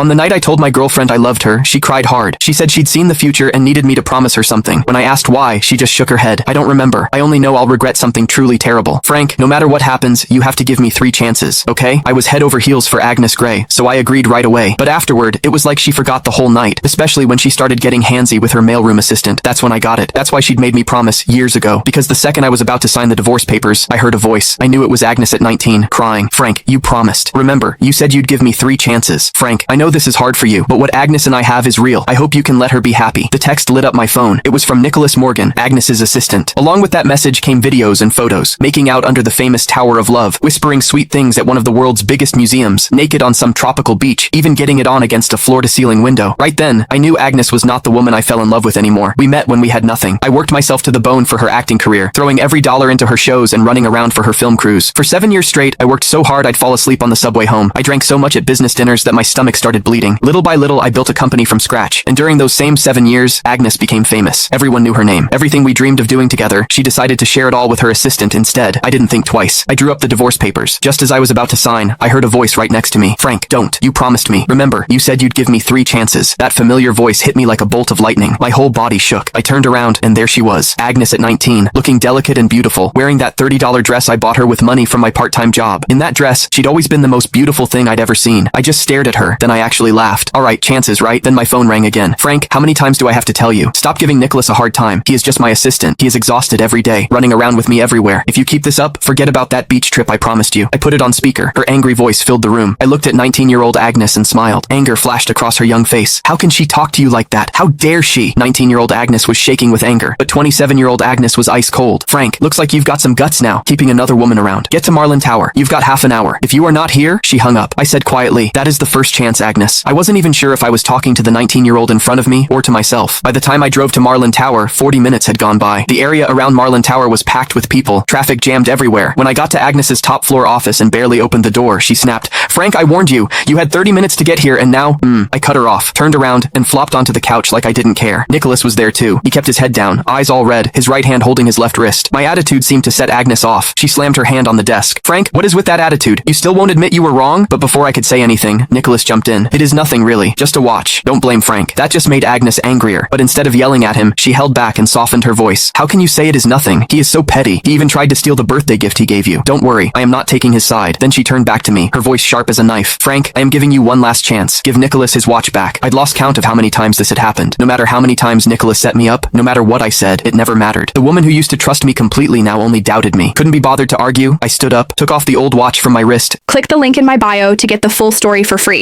On the night I told my girlfriend I loved her, she cried hard. She said she'd seen the future and needed me to promise her something. When I asked why, she just shook her head. I don't remember. I only know I'll regret something truly terrible. Frank, no matter what happens, you have to give me 3 chances, okay? I was head over heels for Agnes Grey, so I agreed right away. But afterward, it was like she forgot the whole night, especially when she started getting handsy with her mailroom assistant. That's when I got it. That's why she'd made me promise years ago. Because the second I was about to sign the divorce papers, I heard a voice. I knew it was Agnes at 19, crying. Frank, you promised. Remember, you said you'd give me 3 chances. Frank, I know this is hard for you, but what Agnes and I have is real. I hope you can let her be happy. The text lit up my phone. It was from Nicholas Morgan, Agnes's assistant. Along with that message came videos and photos, making out under the famous Tower of Love, whispering sweet things at one of the world's biggest museums, naked on some tropical beach, even getting it on against a floor-to-ceiling window. Right then, I knew Agnes was not the woman I fell in love with anymore. We met when we had nothing. I worked myself to the bone for her acting career, throwing every dollar into her shows and running around for her film crews. For 7 years straight, I worked so hard I'd fall asleep on the subway home. I drank so much at business dinners that my stomach started bleeding. Little by little, I built a company from scratch. And during those same 7 years, Agnes became famous. Everyone knew her name. Everything we dreamed of doing together, she decided to share it all with her assistant instead. I didn't think twice. I drew up the divorce papers. Just as I was about to sign, I heard a voice right next to me. Frank, don't. You promised me. Remember, you said you'd give me 3 chances. That familiar voice hit me like a bolt of lightning. My whole body shook. I turned around, and there she was. Agnes at 19, looking delicate and beautiful, wearing that $30 dress I bought her with money from my part-time job. In that dress, she'd always been the most beautiful thing I'd ever seen. I just stared at her, then I actually laughed. Alright, chances, right? Then my phone rang again. Frank, how many times do I have to tell you? Stop giving Nicholas a hard time. He is just my assistant. He is exhausted every day, running around with me everywhere. If you keep this up, forget about that beach trip I promised you. I put it on speaker. Her angry voice filled the room. I looked at 19-year-old Agnes and smiled. Anger flashed across her young face. How can she talk to you like that? How dare she? 19-year-old Agnes was shaking with anger, but 27-year-old Agnes was ice cold. Frank, looks like you've got some guts now, keeping another woman around. Get to Marlin Tower. You've got half an hour. If you are not here, she hung up. I said quietly, that is the first chance, Agnes. I wasn't even sure if I was talking to the 19-year-old in front of me or to myself. By the time I drove to Marlin Tower, 40 minutes had gone by. The area around Marlin Tower was packed with people. Traffic jammed everywhere. When I got to Agnes's top floor office and barely opened the door, she snapped, Frank, I warned you. You had 30 minutes to get here and now, I cut her off, turned around, and flopped onto the couch like I didn't care. Nicholas was there too. He kept his head down, eyes all red, his right hand holding his left wrist. My attitude seemed to set Agnes off. She slammed her hand on the desk. Frank, what is with that attitude? You still won't admit you were wrong? But before I could say anything, Nicholas jumped in. It is nothing really, just a watch. Don't blame Frank. That just made Agnes angrier. But instead of yelling at him, she held back and softened her voice. How can you say it is nothing? He is so petty. He even tried to steal the birthday gift he gave you. Don't worry, I am not taking his side. Then she turned back to me, her voice sharp as a knife. Frank, I am giving you one last chance. Give Nicholas his watch back. I'd lost count of how many times this had happened. No matter how many times Nicholas set me up, no matter what I said, it never mattered. The woman who used to trust me completely now only doubted me. Couldn't be bothered to argue. I stood up, took off the old watch from my wrist. Click the link in my bio to get the full story for free.